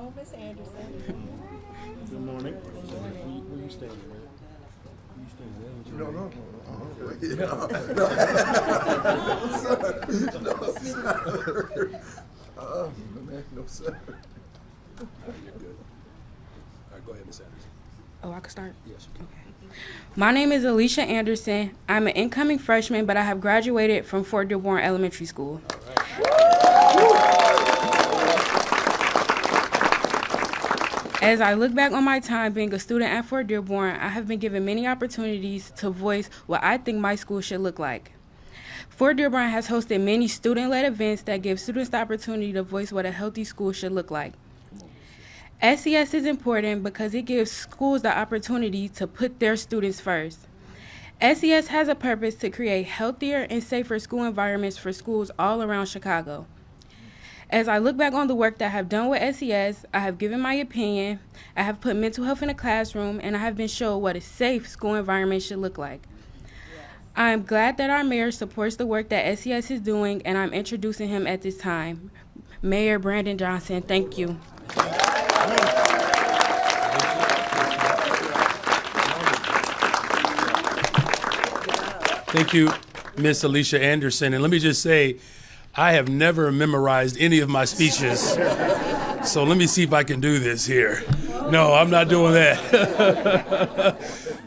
on, Miss Anderson. Good morning. Where you standing, man? You standing there? No. No, sir. You're good. All right, go ahead, Miss Anderson. Oh, I can start? Yes. Okay. My name is Alicia Anderson. I'm an incoming freshman, but I have graduated from Fort Dearborn Elementary School. As I look back on my time being a student at Fort Dearborn, I have been given many opportunities to voice what I think my school should look like. Fort Dearborn has hosted many student-led events that give students the opportunity to voice what a healthy school should look like. SES is important because it gives schools the opportunity to put their students first. SES has a purpose to create healthier and safer school environments for schools all around Chicago. As I look back on the work that I have done with SES, I have given my opinion, I have put mental health in the classroom, and I have been shown what a safe school environment should look like. I am glad that our mayor supports the work that SES is doing, and I'm introducing him at this time. Mayor Brandon Johnson, thank you. Thank you, Miss Alicia Anderson. And let me just say, I have never memorized any of my speeches. So let me see if I can do this here. No, I'm not doing that.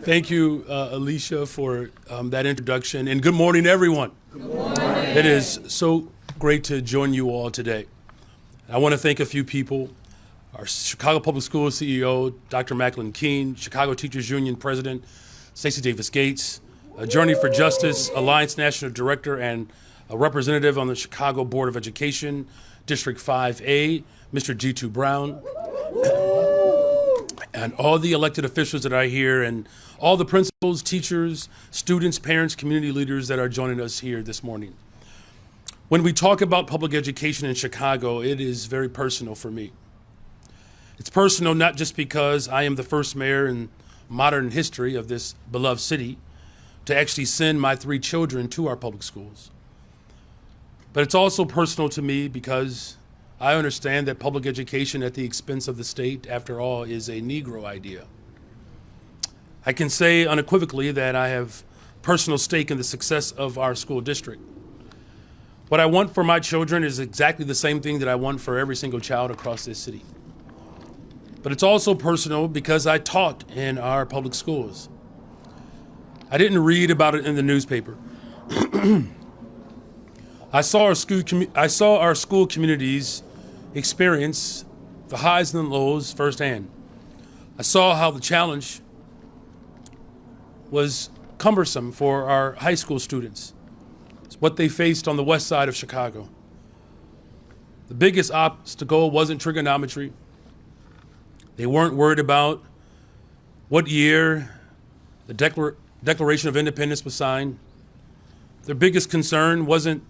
Thank you, Alicia, for that introduction. And good morning, everyone. Good morning. It is so great to join you all today. I want to thank a few people. Our Chicago Public Schools CEO, Dr. Macklin Keene, Chicago Teachers Union President, Stacey Davis Gates, a Journey for Justice Alliance National Director and a representative on the Chicago Board of Education, District 5A, Mr. G2 Brown, and all the elected officials that are here, and all the principals, teachers, students, parents, community leaders that are joining us here this morning. When we talk about public education in Chicago, it is very personal for me. It's personal not just because I am the first mayor in modern history of this beloved city to actually send my 3 children to our public schools. But it's also personal to me because I understand that public education at the expense of the state, after all, is a Negro idea. I can say unequivocally that I have personal stake in the success of our school district. What I want for my children is exactly the same thing that I want for every single child across this city. But it's also personal because I taught in our public schools. I didn't read about it in the newspaper. I saw our school communities experience the highs and the lows firsthand. I saw how the challenge was cumbersome for our high school students. It's what they faced on the west side of Chicago. The biggest obstacle wasn't trigonometry. They weren't worried about what year the Declaration of Independence was signed. Their biggest concern wasn't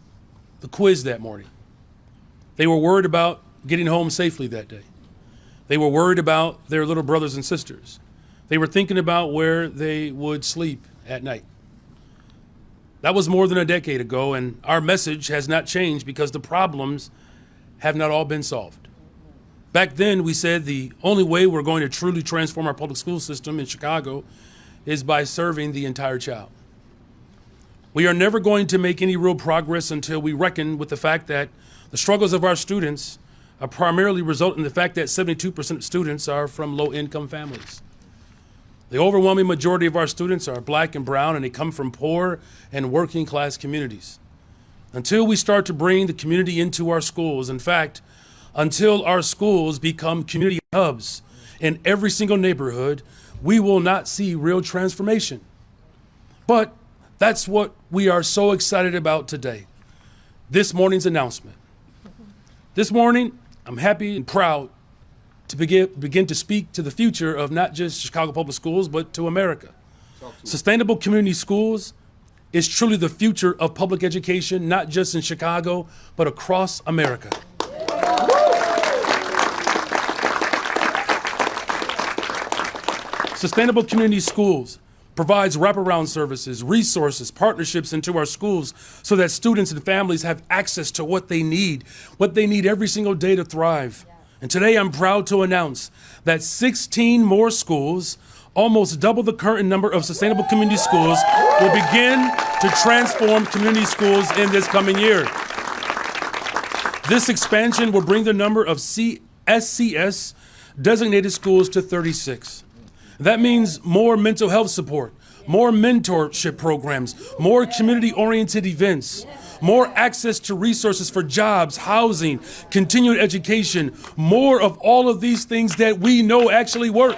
the quiz that morning. They were worried about getting home safely that day. They were worried about their little brothers and sisters. They were thinking about where they would sleep at night. That was more than a decade ago, and our message has not changed because the problems have not all been solved. Back then, we said the only way we're going to truly transform our public school system in Chicago is by serving the entire child. We are never going to make any real progress until we reckon with the fact that the struggles of our students are primarily result in the fact that 72% of students are from low-income families. The overwhelming majority of our students are black and brown, and they come from poor and working-class communities. Until we start to bring the community into our schools, in fact, until our schools become community hubs in every single neighborhood, we will not see real transformation. But that's what we are so excited about today, this morning's announcement. This morning, I'm happy and proud to begin to speak to the future of not just Chicago Public Schools, but to America. Sustainable community schools is truly the future of public education, not just in Chicago, but across America. Sustainable community schools provides wraparound services, resources, partnerships into our schools so that students and families have access to what they need every single day to thrive. And today I'm proud to announce that 16 more schools, almost double the current number of sustainable community schools, will begin to transform community schools in this coming year. This expansion will bring the number of SCS designated schools to 36. That means more mental health support, more mentorship programs, more community-oriented events, more access to resources for jobs, housing, continuing education, more of all of these things that we know actually work.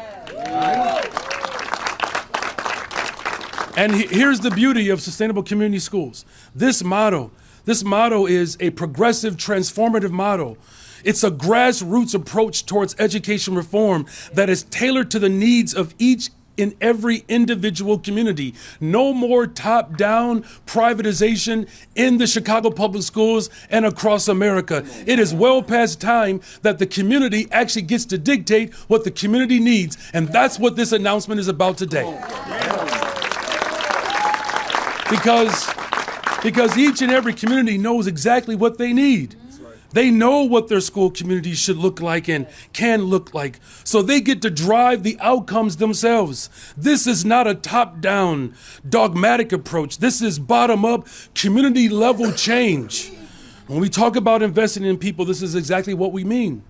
And here's the beauty of sustainable community schools. This motto is a progressive, transformative motto. It's a grassroots approach towards education reform that is tailored to the needs of each in every individual community. No more top-down privatization in the Chicago public schools and across America. It is well past time that the community actually gets to dictate what the community needs, and that's what this announcement is about today. Because each and every community knows exactly what they need. They know what their school community should look like and can look like, so they get to drive the outcomes themselves. This is not a top-down, dogmatic approach. This is bottom-up, community-level change. When we talk about investing in people, this is exactly what we mean.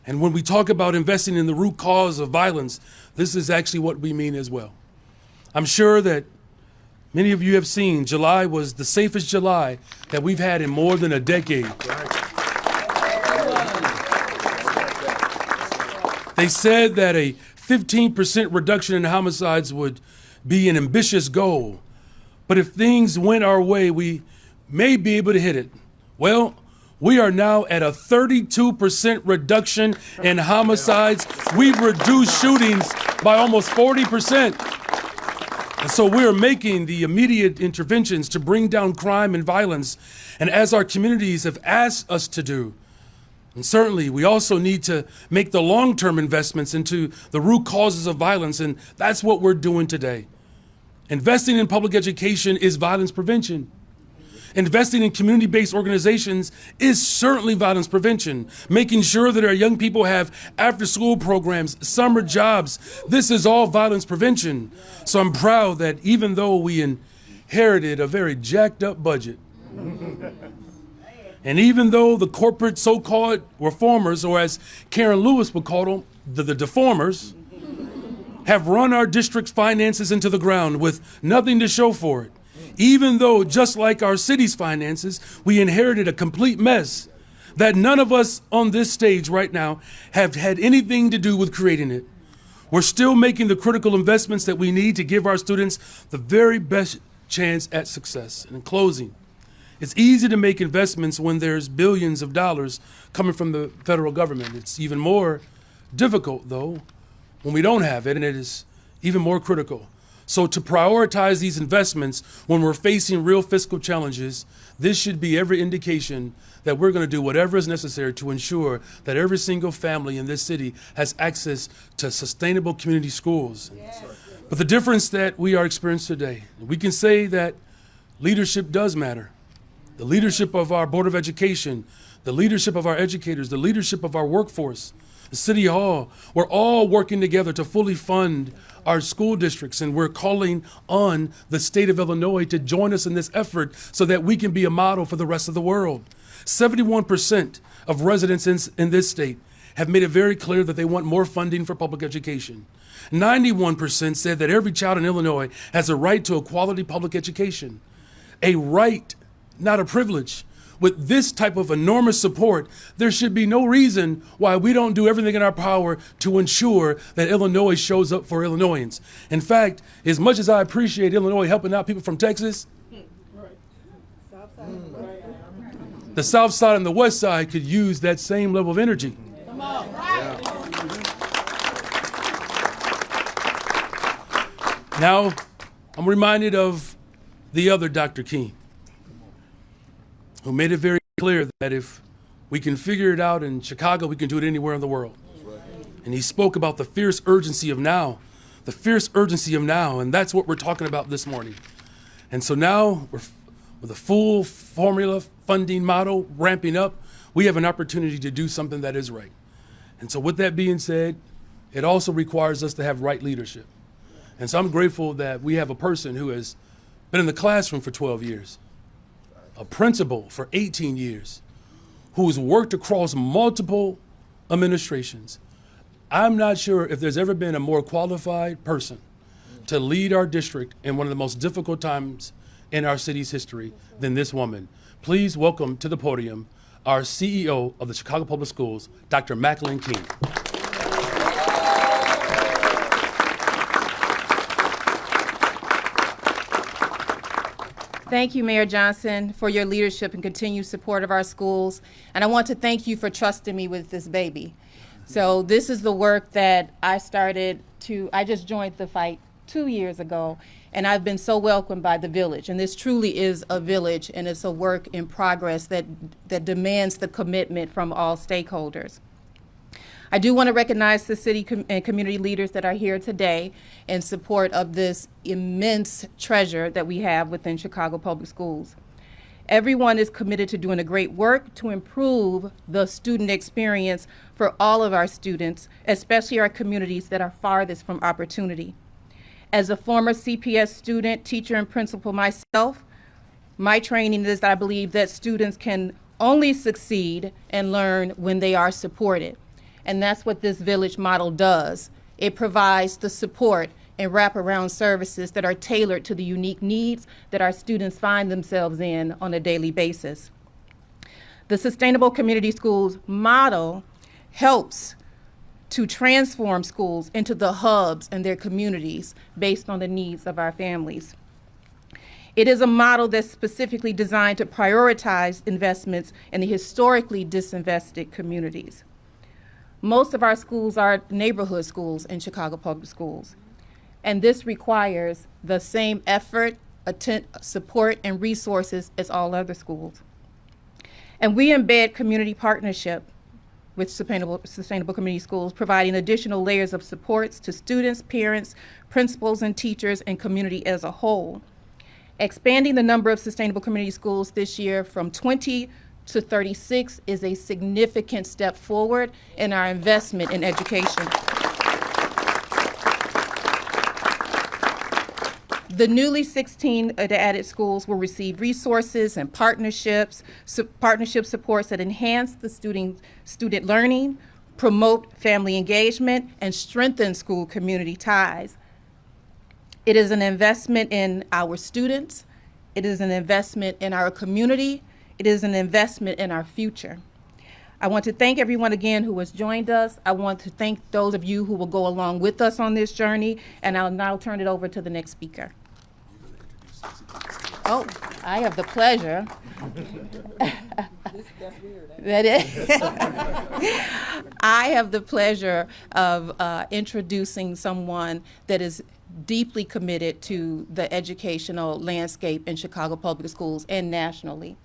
And when we talk about investing in the root cause of violence, this is actually what we mean as well. I'm sure that many of you have seen July was the safest July that we've had in more than a decade. They said that a 15% reduction in homicides would be an ambitious goal. But if things went our way, we may be able to hit it. Well, we are now at a 32% reduction in homicides. We've reduced shootings by almost 40%. And so we're making the immediate interventions to bring down crime and violence, and as our communities have asked us to do. And certainly, we also need to make the long-term investments into the root causes of violence, and that's what we're doing today. Investing in public education is violence prevention. Investing in community-based organizations is certainly violence prevention. Making sure that our young people have after-school programs, summer jobs, this is all violence prevention. So I'm proud that even though we inherited a very jacked-up budget, and even though the corporate so-called reformers, or as Karen Lewis would call them, the deformers, have run our district's finances into the ground with nothing to show for it. Even though, just like our city's finances, we inherited a complete mess that none of us on this stage right now have had anything to do with creating it. We're still making the critical investments that we need to give our students the very best chance at success. And in closing, it's easy to make investments when there's billions of dollars coming from the federal government. It's even more difficult, though, when we don't have it, and it is even more critical. So to prioritize these investments when we're facing real fiscal challenges, this should be every indication that we're going to do whatever is necessary to ensure that every single family in this city has access to sustainable community schools. Yes. But the difference that we are experiencing today, we can say that leadership does matter. The leadership of our Board of Education, the leadership of our educators, the leadership of our workforce, the City Hall, we're all working together to fully fund our school districts, and we're calling on the state of Illinois to join us in this effort so that we can be a model for the rest of the world. 71% of residents in this state have made it very clear that they want more funding for public education. 91% said that every child in Illinois has a right to a quality public education. A right, not a privilege. With this type of enormous support, there should be no reason why we don't do everything in our power to ensure that Illinois shows up for Illinoisans. In fact, as much as I appreciate Illinois helping out people from Texas, the South Side and the West Side could use that same level of energy. Come on. Now, I'm reminded of the other Dr. King, who made it very clear that if we can figure it out in Chicago, we can do it anywhere in the world. And he spoke about the fierce urgency of now, and that's what we're talking about this morning. And so now, with a full formula funding model ramping up, we have an opportunity to do something that is right. And so with that being said, it also requires us to have right leadership. And so I'm grateful that we have a person who has been in the classroom for 12 years, a principal for 18 years, who's worked across multiple administrations. I'm not sure if there's ever been a more qualified person to lead our district in one of the most difficult times in our city's history than this woman. Please welcome to the podium our CEO of the Chicago Public Schools, Dr. Macklin King. Thank you, Mayor Johnson, for your leadership and continued support of our schools. And I want to thank you for trusting me with this baby. So this is the work that I just joined the fight 2 years ago, and I've been so welcomed by the village. And this truly is a village, and it's a work in progress that demands the commitment from all stakeholders. I do want to recognize the city and community leaders that are here today in support of this immense treasure that we have within Chicago Public Schools. Everyone is committed to doing a great work to improve the student experience for all of our students, especially our communities that are farthest from opportunity. As a former CPS student, teacher, and principal myself, my training is that I believe that students can only succeed and learn when they are supported. And that's what this village model does. It provides the support and wraparound services that are tailored to the unique needs that our students find themselves in on a daily basis. The Sustainable Community Schools model helps to transform schools into the hubs in their communities based on the needs of our families. It is a model that's specifically designed to prioritize investments in the historically disinvested communities. Most of our schools are neighborhood schools in Chicago Public Schools, and this requires the same effort, support, and resources as all other schools. And we embed community partnership with Sustainable Community Schools, providing additional layers of supports to students, parents, principals, and teachers, and community as a whole. Expanding the number of Sustainable Community Schools this year from 20 to 36 is a significant step forward in our investment in education. The newly 16 added schools will receive resources and partnership supports that enhance the student learning, promote family engagement, and strengthen school community ties. It is an investment in our students. It is an investment in our community. It is an investment in our future. I want to thank everyone again who has joined us. I want to thank those of you who will go along with us on this journey, and I'll now turn it over to the next speaker. Oh, I have the pleasure. That is. I have the pleasure of introducing someone that is deeply committed to the educational landscape in Chicago Public Schools and nationally.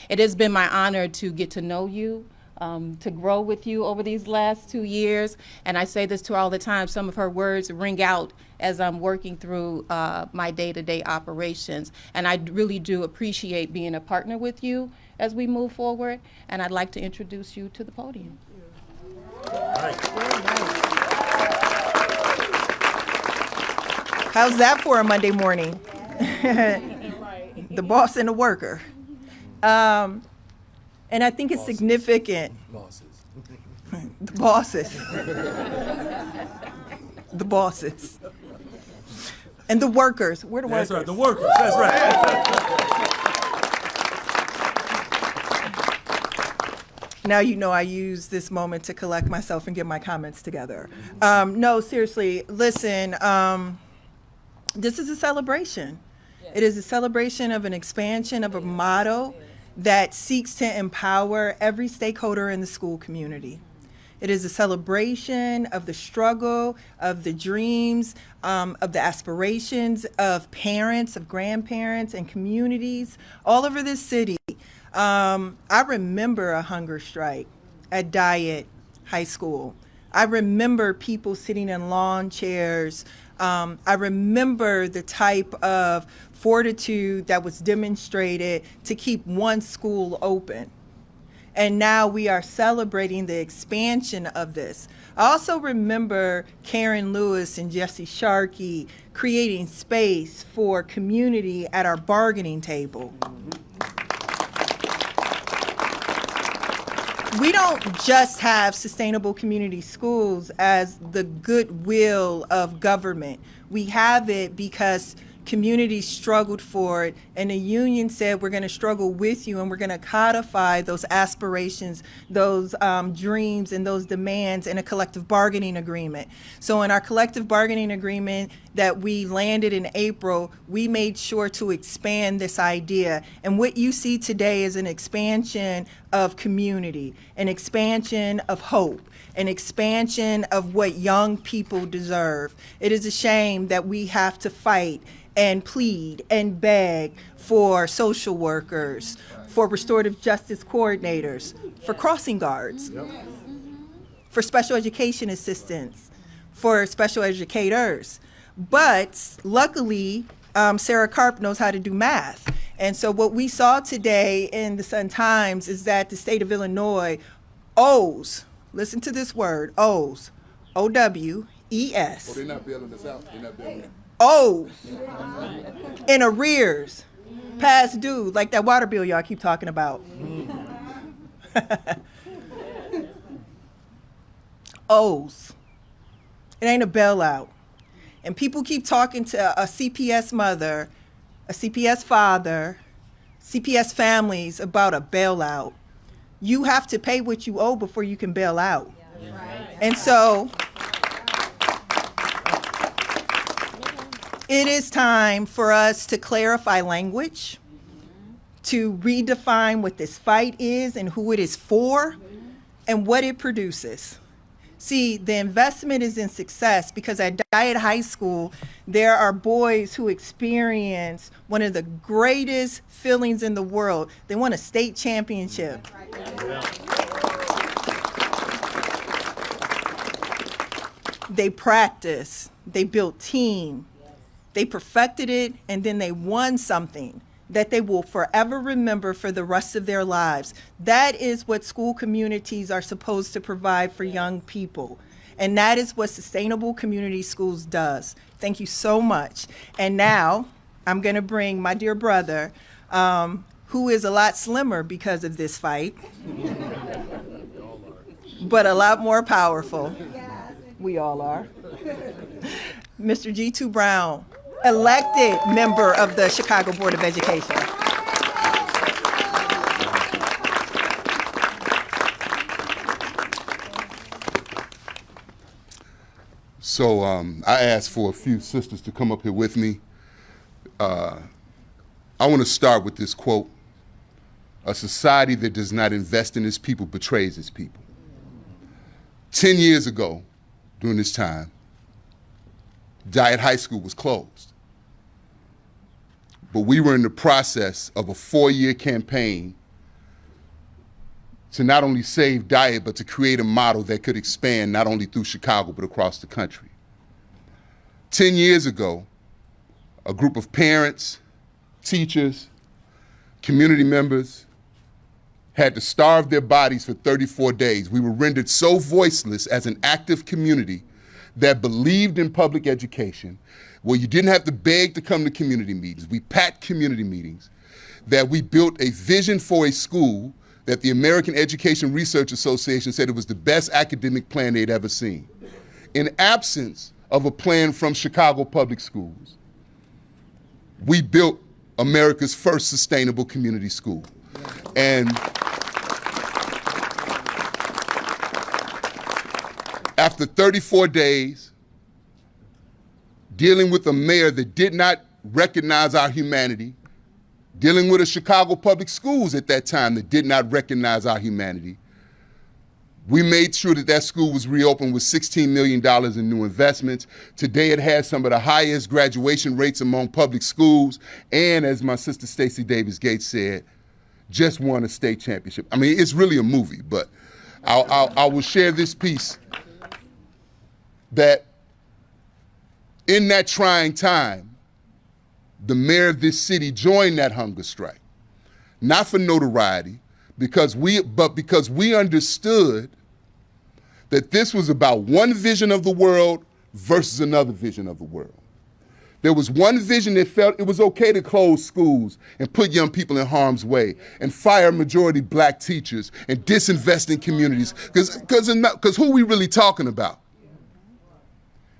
It has been my honor to get to know you, to grow with you over these last 2 years. And I say this to her all the time, some of her words ring out as I'm working through my day-to-day operations. And I really do appreciate being a partner with you as we move forward. And I'd like to introduce you to the podium. How's that for a Monday morning? The boss and the worker. And I think it's significant. The bosses. The bosses. And the workers. Where the workers? That's right, the workers, that's right. Now you know I use this moment to collect myself and get my comments together. No, seriously, listen, this is a celebration. It is a celebration of an expansion of a model that seeks to empower every stakeholder in the school community. It is a celebration of the struggle, of the dreams, of the aspirations of parents, of grandparents, and communities all over this city. I remember a hunger strike at Diet High School. I remember people sitting in lawn chairs. I remember the type of fortitude that was demonstrated to keep one school open. And now we are celebrating the expansion of this. I also remember Karen Lewis and Jesse Sharkey creating space for community at our bargaining table. We don't just have sustainable community schools as the goodwill of government. We have it because communities struggled for it, and the union said, we're going to struggle with you, and we're going to codify those aspirations, those dreams, and those demands in a collective bargaining agreement. So in our collective bargaining agreement that we landed in April, we made sure to expand this idea. And what you see today is an expansion of community, an expansion of hope, an expansion of what young people deserve. It is a shame that we have to fight and plead and beg for social workers, for restorative justice coordinators, for crossing guards, for special education assistants, for special educators. But luckily, Sarah Karp knows how to do math. And so what we saw today in the Sun-Times is that the state of Illinois owes, listen to this word, owes, O-W-E-S. Oh, they're not bailing us out. They're not bailing. Owes in arrears, past due, like that water bill y'all keep talking about. Owes. It ain't a bailout. And people keep talking to a CPS mother, a CPS father, CPS families about a bailout. You have to pay what you owe before you can bail out. And so it is time for us to clarify language, to redefine what this fight is and who it is for, and what it produces. See, the investment is in success because at Diet High School, there are boys who experience one of the greatest feelings in the world. They won a state championship. They practiced, they built team, they perfected it, and then they won something that they will forever remember for the rest of their lives. That is what school communities are supposed to provide for young people. And that is what Sustainable Community Schools does. Thank you so much. And now I'm going to bring my dear brother, who is a lot slimmer because of this fight, but a lot more powerful. We all are. Mr. G2 Brown, elected member of the Chicago Board of Education. So I asked for a few sisters to come up here with me. I want to start with this quote: "A society that does not invest in its people betrays its people." 10 years ago, during this time, Diet High School was closed. But we were in the process of a 4-year campaign to not only save Diet, but to create a model that could expand not only through Chicago, but across the country. 10 years ago, a group of parents, teachers, community members had to starve their bodies for 34 days. We were rendered so voiceless as an active community that believed in public education, where you didn't have to beg to come to community meetings. We packed community meetings, that we built a vision for a school that the American Education Research Association said it was the best academic plan they'd ever seen. In absence of a plan from Chicago Public Schools, we built America's first sustainable community school. And after 34 days, dealing with a mayor that did not recognize our humanity, dealing with a Chicago Public Schools at that time that did not recognize our humanity, we made sure that that school was reopened with $16 million in new investments. Today it has some of the highest graduation rates among public schools, and as my sister Stacey Davis Gates said, just won a state championship. I mean, it's really a movie, but I will share this piece that in that trying time, the mayor of this city joined that hunger strike, not for notoriety, because we understood that this was about one vision of the world versus another vision of the world. There was one vision that felt it was okay to close schools and put young people in harm's way and fire majority black teachers and disinvest in communities, because who are we really talking about?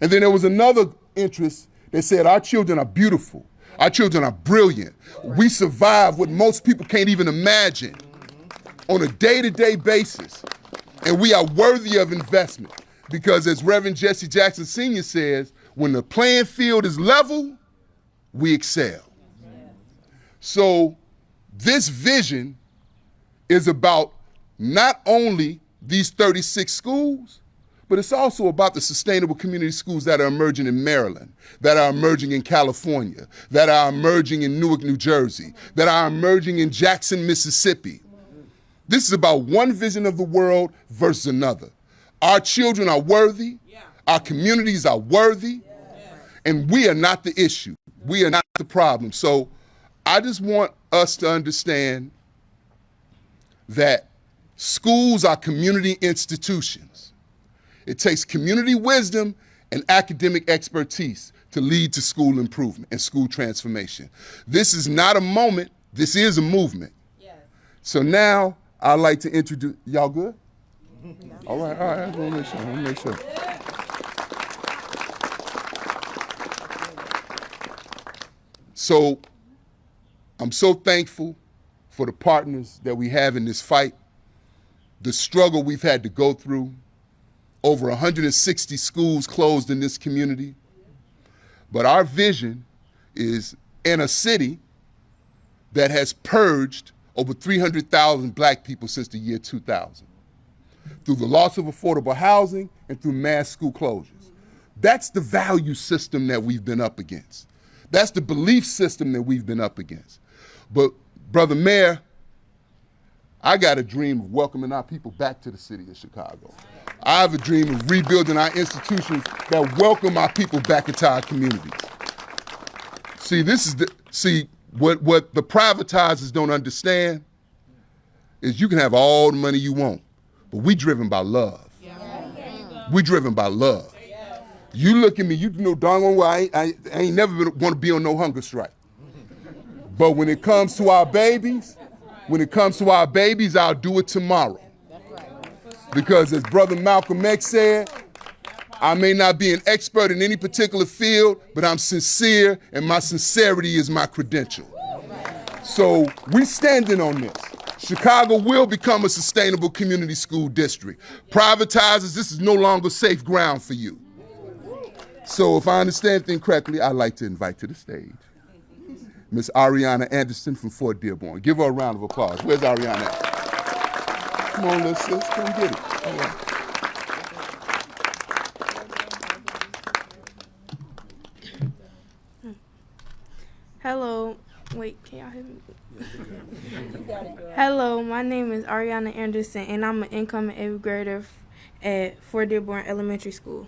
And then there was another interest that said our children are beautiful, our children are brilliant, we survive what most people can't even imagine on a day-to-day basis, and we are worthy of investment. Because as Reverend Jesse Jackson Sr. says, when the playing field is level, we excel. So this vision is about not only these 36 schools, but it's also about the sustainable community schools that are emerging in Maryland, that are emerging in California, that are emerging in Newark, New Jersey, that are emerging in Jackson, Mississippi. This is about one vision of the world versus another. Our children are worthy, our communities are worthy, and we are not the issue. We are not the problem. So I just want us to understand that schools are community institutions. It takes community wisdom and academic expertise to lead to school improvement and school transformation. This is not a moment, this is a movement. Yes. So now I'd like to introduce, y'all good? All right, I want to make sure. So I'm so thankful for the partners that we have in this fight, the struggle we've had to go through, over 160 schools closed in this community. But our vision is in a city that has purged over 300,000 black people since the year 2000, through the loss of affordable housing and through mass school closures. That's the value system that we've been up against. That's the belief system that we've been up against. But Brother Mayor, I got a dream of welcoming our people back to the city of Chicago. I have a dream of rebuilding our institutions that welcome our people back into our communities. What the privatizers don't understand is you can have all the money you want, but we driven by love. We driven by love. You look at me, you know darn well I ain't never want to be on no hunger strike. But when it comes to our babies, I'll do it tomorrow. Because as Brother Malcolm X said, I may not be an expert in any particular field, but I'm sincere, and my sincerity is my credential. So we standing on this. Chicago will become a sustainable community school district. Privatizers, this is no longer safe ground for you. So if I understand things correctly, I'd like to invite to the stage Miss Ariana Anderson from Fort Dearborn. Give her a round of applause. Where's Ariana at? Come on, little sis, come get it. All right. Hello. Wait, can y'all hear me? Hello, my name is Ariana Anderson, and I'm an incoming 8th grader at Fort Dearborn Elementary School.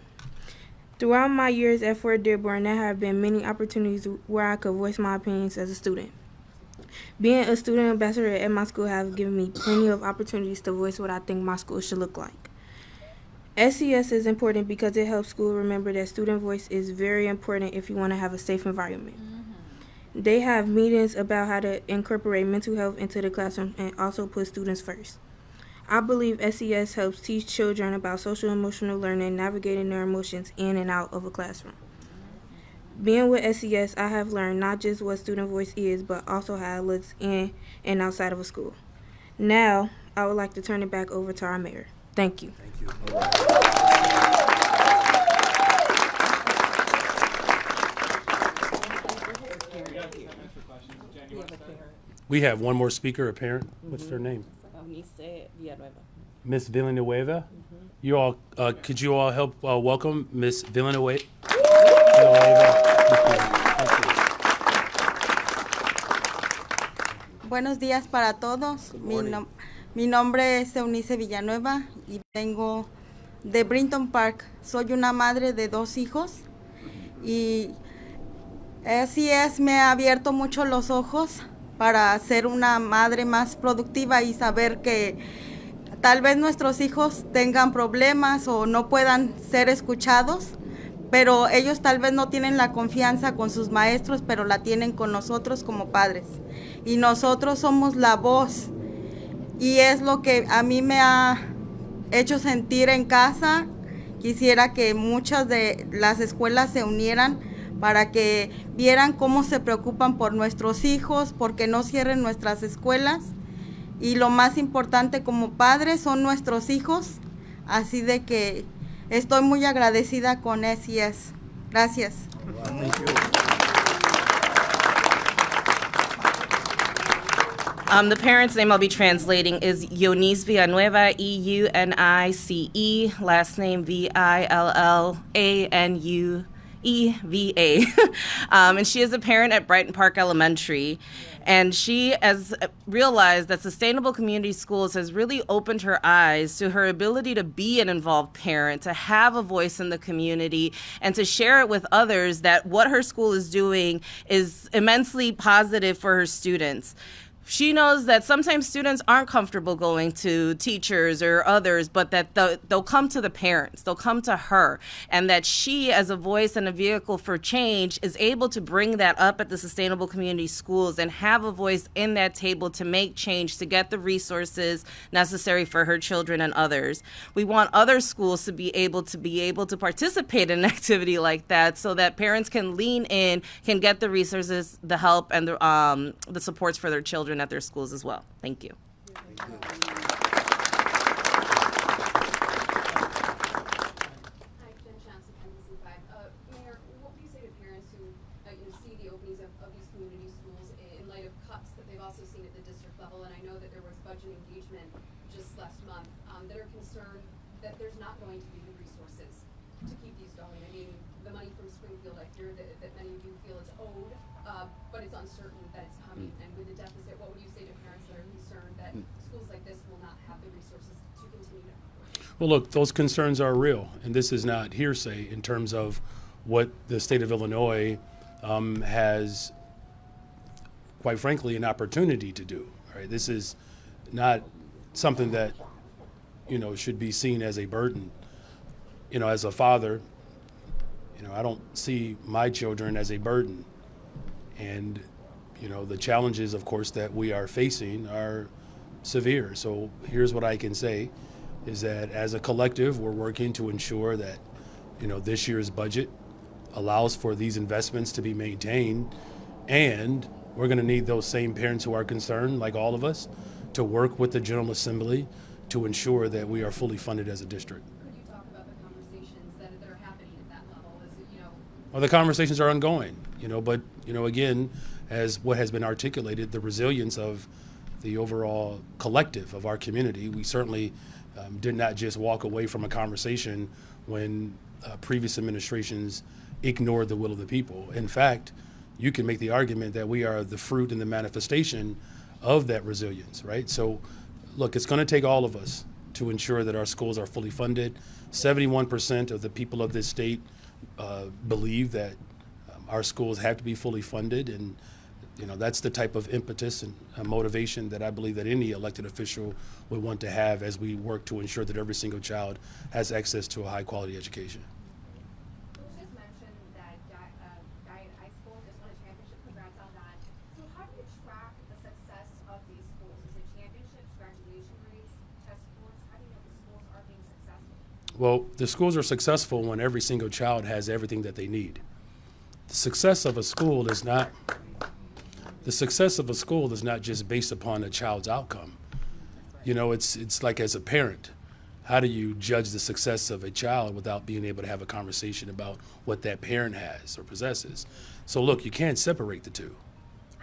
Throughout my years at Fort Dearborn, there have been many opportunities where I could voice my opinions as a student. Being a student ambassador at my school has given me plenty of opportunities to voice what I think my school should look like. SES is important because it helps schools remember that student voice is very important if you want to have a safe environment. They have meetings about how to incorporate mental health into the classroom and also put students first. I believe SES helps teach children about social and emotional learning, navigating their emotions in and out of a classroom. Being with SES, I have learned not just what student voice is, but also how it looks in and outside of a school. Now, I would like to turn it back over to our mayor. Thank you. Thank you. We have one more speaker, a parent. What's their name? Miss Villanueva. You all, could you all help welcome Miss Villanueva? Buenos días para todos. Mi nombre es Eunice Villanueva y vengo de Brinton Park. Soy una madre de 2 hijos y así me ha abierto mucho los ojos para ser una madre más productiva y saber que tal vez nuestros hijos tengan problemas o no puedan ser escuchados, pero ellos tal vez no tienen la confianza con sus maestros, pero la tienen con nosotros como padres. Y nosotros somos la voz. Y es lo que a mí me ha hecho sentir en casa. Quisiera que muchas de las escuelas se unieran para que vieran cómo se preocupan por nuestros hijos, porque no cierren nuestras escuelas. Y lo más importante como padres son nuestros hijos. Así de que estoy muy agradecida con SES. Gracias. The parent's name I'll be translating is Eunice Villanueva, E-U-N-I-C-E, last name Villanueva. And she is a parent at Brighton Park Elementary. And she has realized that sustainable community schools has really opened her eyes to her ability to be an involved parent, to have a voice in the community, and to share it with others that what her school is doing is immensely positive for her students. She knows that sometimes students aren't comfortable going to teachers or others, but that they'll come to the parents, they'll come to her, and that she, as a voice and a vehicle for change, is able to bring that up at the Sustainable Community Schools and have a voice in that table to make change, to get the resources necessary for her children and others. We want other schools to be able to participate in an activity like that so that parents can lean in, can get the resources, the help, and the supports for their children at their schools as well. Thank you. Mayor, what would you say to parents who see the openings of these community schools in light of cuts that they've also seen at the district level? And I know that there was budget engagement just last month that are concerned that there's not going to be the resources to keep these going. I mean, the money from Springfield, I hear that many of you feel is owed, but it's uncertain that it's coming. And with the deficit, what would you say to parents that are concerned that schools like this will not have the resources to continue to operate? Well, look, those concerns are real, and this is not hearsay in terms of what the state of Illinois has, quite frankly, an opportunity to do. Right? This is not something that should be seen as a burden. As a father, I don't see my children as a burden, and the challenges, of course, that we are facing are severe. So here's what I can say is that as a collective, we're working to ensure that, this year's budget allows for these investments to be maintained. And we're going to need those same parents who are concerned, like all of us, to work with the General Assembly to ensure that we are fully funded as a district. Could you talk about the conversations that are happening at that level? Is it, Well, the conversations are ongoing, but, again, as what has been articulated, the resilience of the overall collective of our community, we certainly did not just walk away from a conversation when previous administrations ignored the will of the people. In fact, you can make the argument that we are the fruit and the manifestation of that resilience, right? So, look, it's going to take all of us to ensure that our schools are fully funded. 71% of the people of this state believe that our schools have to be fully funded, and that's the type of impetus and motivation that I believe that any elected official would want to have as we work to ensure that every single child has access to a high-quality education. You just mentioned that Diet High School just won a championship. Congrats on that. So how do you track the success of these schools? Is it championships, graduation rates, test scores? How do you know the schools are being successful? Well, the schools are successful when every single child has everything that they need. The success of a school is not just based upon a child's outcome. It's like, as a parent, how do you judge the success of a child without being able to have a conversation about what that parent has or possesses? So look, you can't separate the two,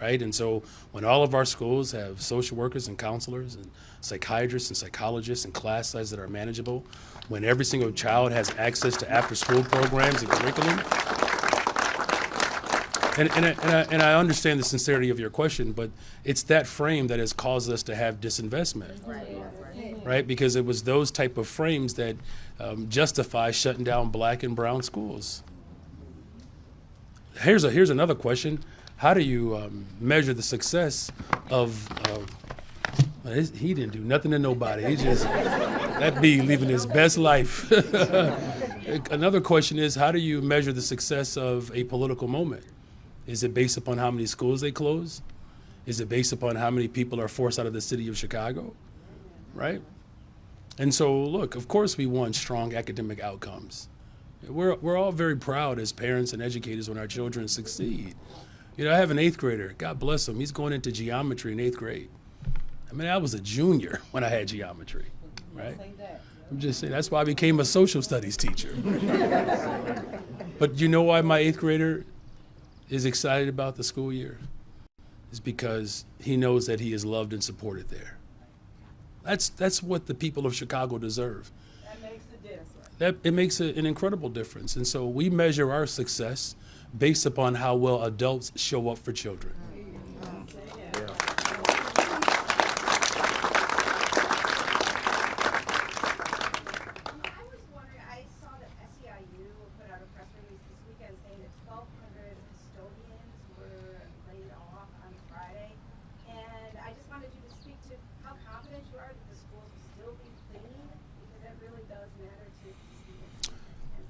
right? And so when all of our schools have social workers and counselors and psychiatrists and psychologists and class sizes that are manageable, when every single child has access to after-school programs and curriculum, and I understand the sincerity of your question, but it's that frame that has caused us to have disinvestment, right? Because it was those type of frames that justify shutting down black and brown schools. Here's another question. how do you measure the success of he didn't do nothing to nobody. He just, that be living his best life. Another question is, how do you measure the success of a political moment? Is it based upon how many schools they close? Is it based upon how many people are forced out of the city of Chicago? Right? And so, look, of course we want strong academic outcomes. We're all very proud as parents and educators when our children succeed. You know, I have an 8th grader, God bless him, he's going into geometry in 8th grade. I mean, I was a junior when I had geometry, right? I'm just saying, that's why I became a social studies teacher. But you know why my 8th grader is excited about the school year? It's because he knows that he is loved and supported there. That's what the people of Chicago deserve. That makes the difference. It makes an incredible difference. And so we measure our success based upon how well adults show up for children. I was wondering, I saw that SEIU put out a press release this weekend saying that 1,200 custodians were laid off on Friday. And I just wanted you to speak to how confident you are that the schools will still be clean, because that really does matter to students.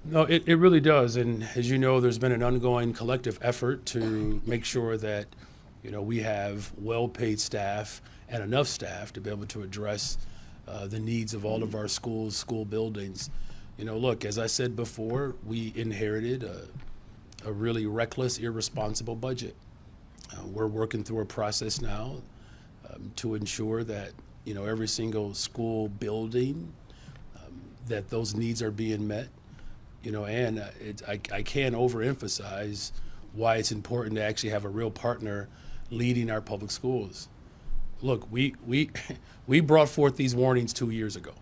No, it really does. And as you know, there's been an ongoing collective effort to make sure that, you know, we have well-paid staff and enough staff to be able to address the needs of all of our schools, school buildings. You know, look, as I said before, we inherited a really reckless, irresponsible budget. We're working through a process now to ensure that, you know, every single school building, that those needs are being met. You know, and I can't overemphasize why it's important to actually have a real partner leading our public schools. Look, we brought forth these warnings 2 years ago,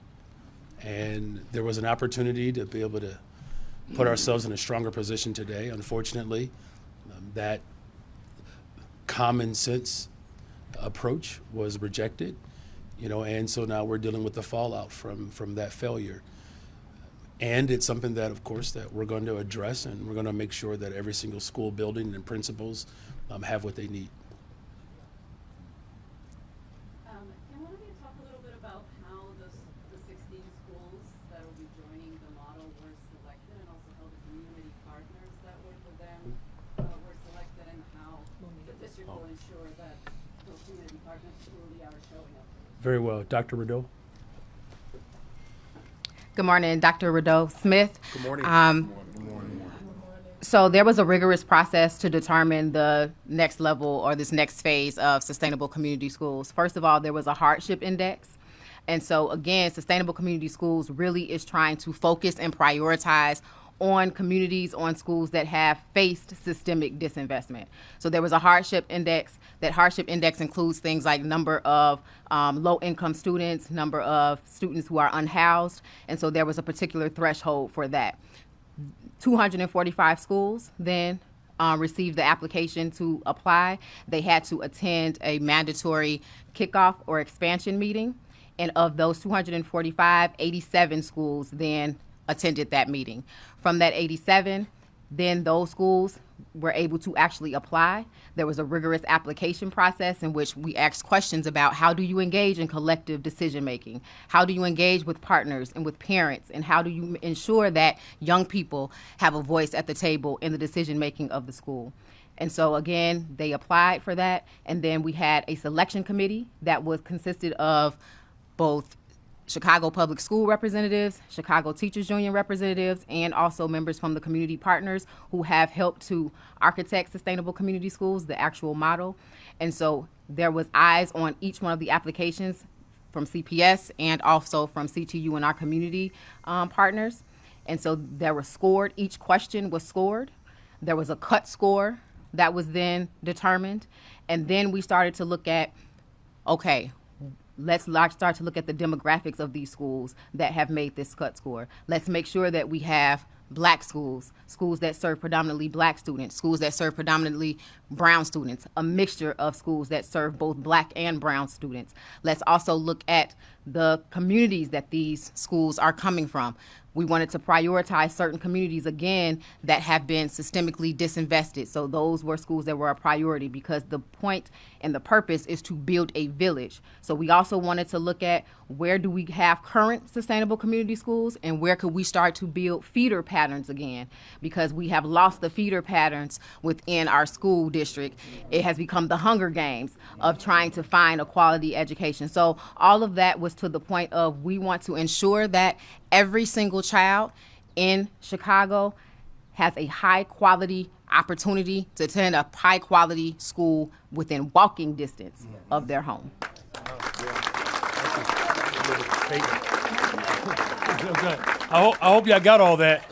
and there was an opportunity to be able to put ourselves in a stronger position today. Unfortunately, that common sense approach was rejected, you know, and so now we're dealing with the fallout from that failure. And it's something that, of course, that we're going to address, and we're going to make sure that every single school building and principals have what they need. Can one of you talk a little bit about how the 16 schools that will be joining the model were selected, and also how the community partners that work with them were selected, and how the district will ensure that those community partners truly are showing up? Very well. Dr. Rideau? Good morning, Dr. Rideau Smith. Good morning. So there was a rigorous process to determine the next level or this next phase of sustainable community schools. First of all, there was a hardship index. And so again, sustainable community schools really is trying to focus and prioritize on communities, on schools that have faced systemic disinvestment. So there was a hardship index. That hardship index includes things like number of low-income students, number of students who are unhoused, and so there was a particular threshold for that. 245 schools then received the application to apply. They had to attend a mandatory kickoff or expansion meeting, and of those 245, 87 schools then attended that meeting. From that 87, then those schools were able to actually apply. There was a rigorous application process in which we asked questions about how do you engage in collective decision making? How do you engage with partners and with parents? And how do you ensure that young people have a voice at the table in the decision making of the school? And so again, they applied for that. And then we had a selection committee that was consisted of both Chicago Public School representatives, Chicago Teachers Union representatives, and also members from the community partners who have helped to architect sustainable community schools, the actual model. And so there was eyes on each one of the applications from CPS and also from CTU and our community partners. And so there was scored, each question was scored. There was a cut score that was then determined. And then we started to look at, okay, let's start to look at the demographics of these schools that have made this cut score. Let's make sure that we have black schools, schools that serve predominantly black students, schools that serve predominantly brown students, a mixture of schools that serve both black and brown students. Let's also look at the communities that these schools are coming from. We wanted to prioritize certain communities, again, that have been systemically disinvested. So those were schools that were a priority because the point and the purpose is to build a village. So we also wanted to look at where do we have current sustainable community schools and where could we start to build feeder patterns again, because we have lost the feeder patterns within our school district. It has become the Hunger Games of trying to find a quality education. So all of that was to the point of we want to ensure that every single child in Chicago has a high quality opportunity to attend a high quality school within walking distance of their home. I hope y'all got all that.